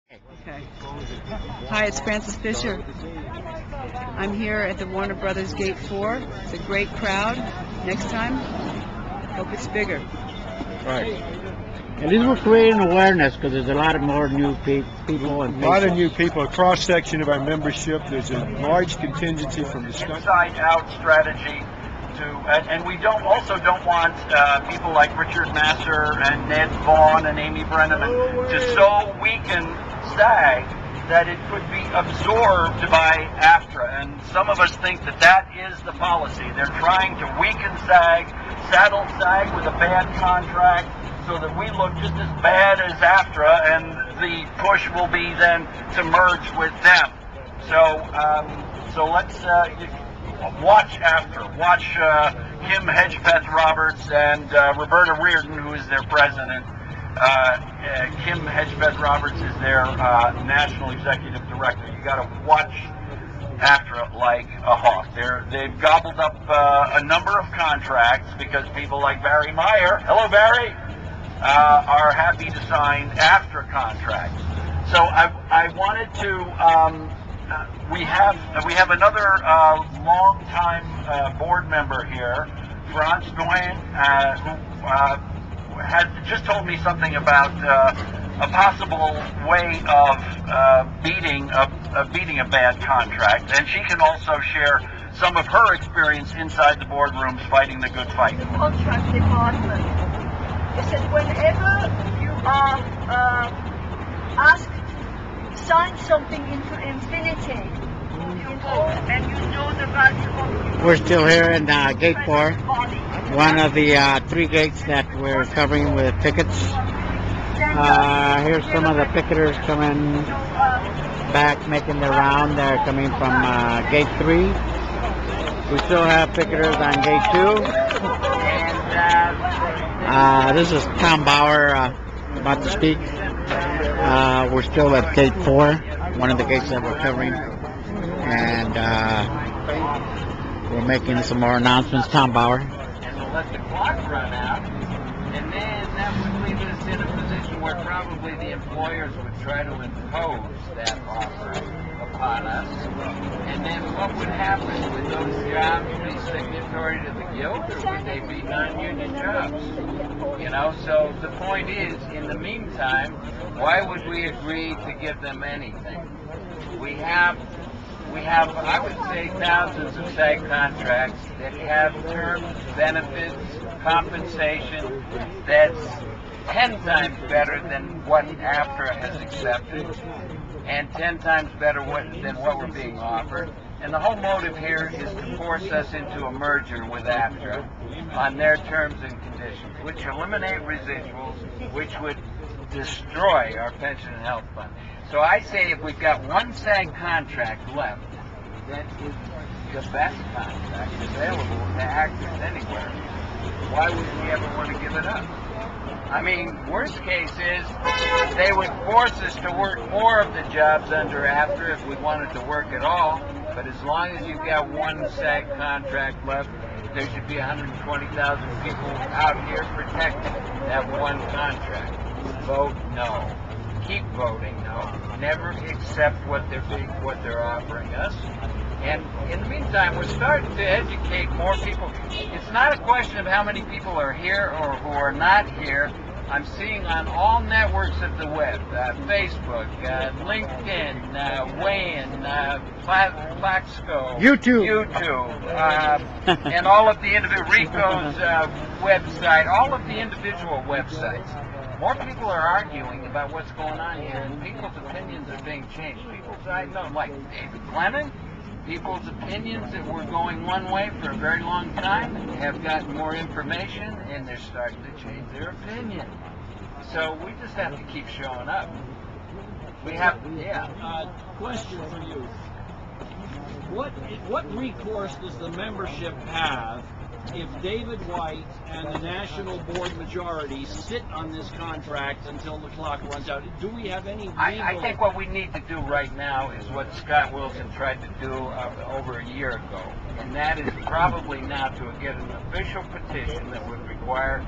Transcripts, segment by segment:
Okay. Hi, it's Frances Fisher. I'm here at the Warner Brothers Gate 4. It's a great crowd. Next time, hope it's bigger. Right. And these will create an awareness because there's a lot of more new people and a lot of new people, a cross section of our membership. There's a large contingency from the inside-out strategy to, and we also don't want people like Richard Masser and Ned Vaughn and Amy Brenneman to so weaken SAG that it could be absorbed by AFTRA. And some of us think that that is the policy. They're trying to weaken SAG, saddle SAG with a bad contract so that we look just as bad as AFTRA, and the push will be then to merge with them. So let's watch AFTRA. Watch Kim Hedgepeth Roberts and Roberta Reardon, who is their president. Kim Hedgepeth Roberts is their national executive director. You got to watch AFTRA like a hawk. They've gobbled up a number of contracts because people like Barry Meyer, hello Barry, are happy to sign AFTRA contracts. So I wanted to. We have another long-time board member here, Franz Nguyen, who had just told me something about a possible way of beating a bad contract, and she can also share some of her experience inside the boardrooms fighting the good fight. The contract department. It said whenever you are asked to sign something into infinity, you know, and you know the value of it. We're still here in Gate 4, one of the 3 gates that we're covering with pickets. Here's some of the picketers coming back, making their round. They're coming from Gate 3. We still have picketers on Gate 2. This is Tom Bauer about to speak. We're still at Gate 4, one of the gates that we're covering. And we're making some more announcements. Tom Bauer. And we'll let the clock run out, and then that would leave us in a position where probably the employers would try to impose that offer upon us. And then what would happen? Would those jobs be signatory to the guild, or would they be non-union jobs? You know, so the point is, in the meantime, why would we agree to give them anything? We have, I would say, thousands of SAG contracts that have terms, benefits, compensation that's 10 times better than what AFTRA has accepted, and 10 times better than what we're being offered. And the whole motive here is to force us into a merger with AFTRA on their terms and conditions, which eliminate residuals, which would destroy our pension and health fund. So I say if we've got one SAG contract left, that is the best contract available to actors anywhere, why would we ever want to give it up? I mean, worst case is they would force us to work more of the jobs under AFTRA if we wanted to work at all, but as long as you've got one SAG contract left, there should be 120,000 people out here protecting that one contract. Vote no. Keep voting no. Never accept what they're offering us. And in the meantime, we're starting to educate more people. It's not a question of how many people are here or who are not here. I'm seeing on all networks of the web, Facebook, LinkedIn, Wayne, Plaxco, YouTube, and all of the Rico's website, all of the individual websites. More people are arguing about what's going on here, and people's opinions are being changed. Like David Glennon, people's opinions that were going one way for a very long time have gotten more information, and they're starting to change their opinion. So we just have to keep showing up. We have, question for you. What recourse does the membership have if David White and the National Board majority sit on this contract until the clock runs out? Do we have any legal... I think what we need to do right now is what Scott Wilson tried to do over a year ago, and that is probably now to get an official petition that would require require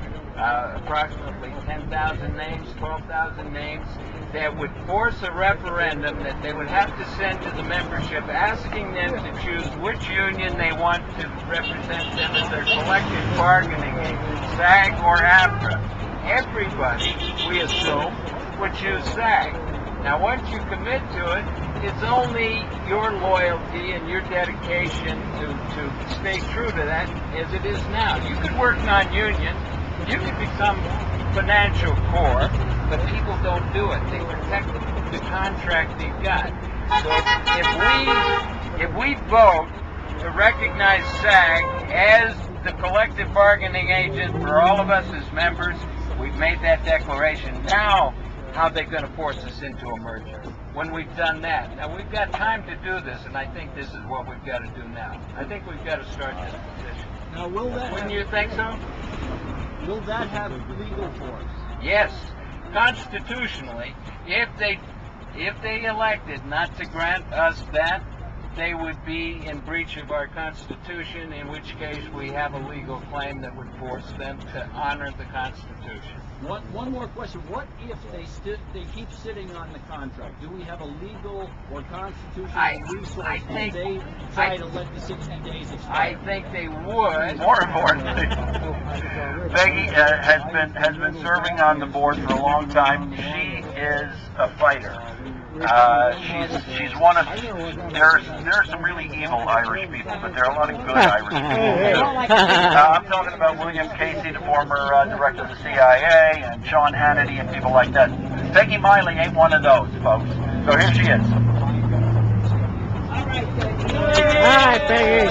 approximately 10,000 names, 12,000 names, that would force a referendum that they would have to send to the membership asking them to choose which union they want to represent them as their collective bargaining agent, SAG or AFTRA. Everybody, we assume, would choose SAG. Now, once you commit to it, it's only your loyalty and your dedication to stay true to that as it is now. You could work non-union, you could become financial core, but people don't do it. They protect the contract they've got. So if we vote to recognize SAG as the collective bargaining agent for all of us as members, we've made that declaration. Now, how are they going to force us into a merger? When we've done that. Now, we've got time to do this, and I think this is what we've got to do now. I think we've got to start this petition. Now, wouldn't you think so? Will that have legal force? Yes. Constitutionally, if they elected not to grant us that, they would be in breach of our Constitution, in which case we have a legal claim that would force them to honor the Constitution. One more question. What if they keep sitting on the contract? Do we have a legal or constitutional resource if they try to let the 60 days expire? I think they would. More importantly, Peggy has been serving on the board for a long time. She is a fighter. She's one of there are some really evil Irish people, but there are a lot of good Irish people. I'm talking about William Casey, the former director of the CIA, and Sean Hannity and people like that. Peggy Miley ain't one of those, folks. So here she is. Hi, Peggy.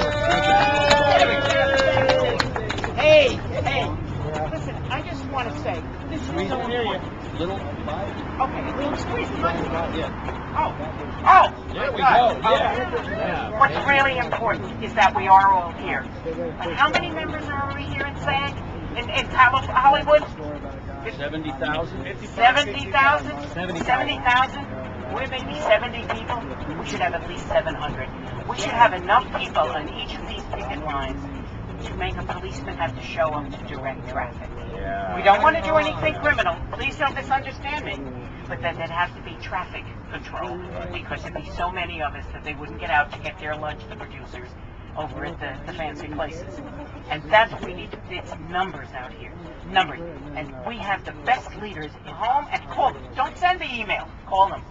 Hey, listen, I just want to say, this is so important. Okay, little squeeze the button. There we go. Yeah. What's really important is that we are all here. And how many members are we here in SAG? In Hollywood? 70,000? 70,000? 70,000? We're maybe 70 people. We should have at least 700. We should have enough people on each of these picket lines to make a policeman have to show up to direct traffic. Yeah. We don't want to do anything criminal. Please don't misunderstand me. But then there'd have to be traffic control because there'd be so many of us that they wouldn't get out to get their lunch, the producers, over at the fancy places. And that's what we need to, it's numbers out here. Numbers. And we have the best leaders at home, and call them. Don't send the email. Call them.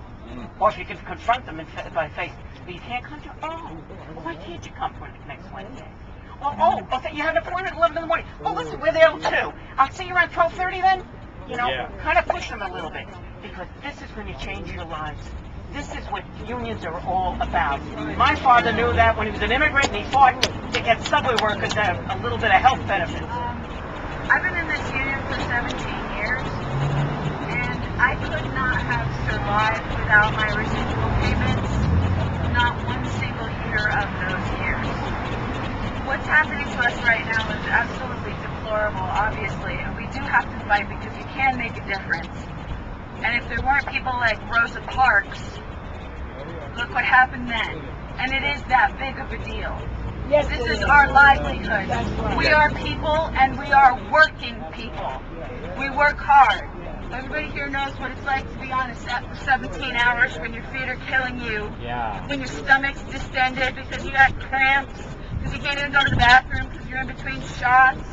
Or if you can confront them by face. But you can't come to, why can't you come for next Wednesday? Okay, you have an appointment at 11 in the morning. Oh, listen, we're there too. I'll see you around 12:30 then. You know, kind of push them a little bit. Because this is when you change your lives. This is what unions are all about. My father knew that when he was an immigrant and he fought to get subway workers a little bit of health benefits. I've been in this union for 17 years, and I could not have survived without my residual payments. Not one single year of those years. What's happening to us right now is absolutely deplorable, obviously, and we do have to fight because you can make a difference. And if there weren't people like Rosa Parks, look what happened then. And it is that big of a deal. Yes, this is our livelihood. We are people, and we are working people. We work hard. Everybody here knows what it's like to be on a set for 17 hours when your feet are killing you, when your stomach's distended because you got cramps, because you can't even go to the bathroom because you're in between shots,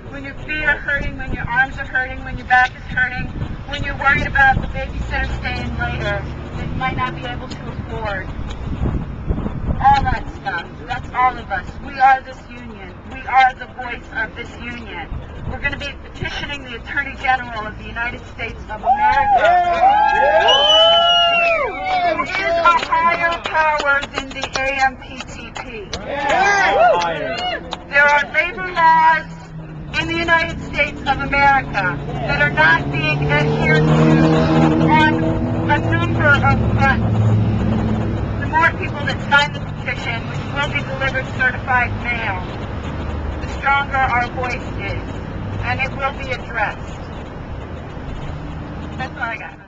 when your feet are hurting, when your arms are hurting, when your back is hurting, when you're worried about the babysitter staying later that you might not be able to afford. All that stuff. That's all of us. We are this union. We are the voice of this union. We're going to be petitioning the Attorney General of the United States of America. Who is a higher power than the AMPTP. There are labor laws in the United States of America that are not being adhered to on a number of fronts. The more people that sign the petition, which will be delivered certified mail, the stronger our voice is, and it will be addressed. That's all I got.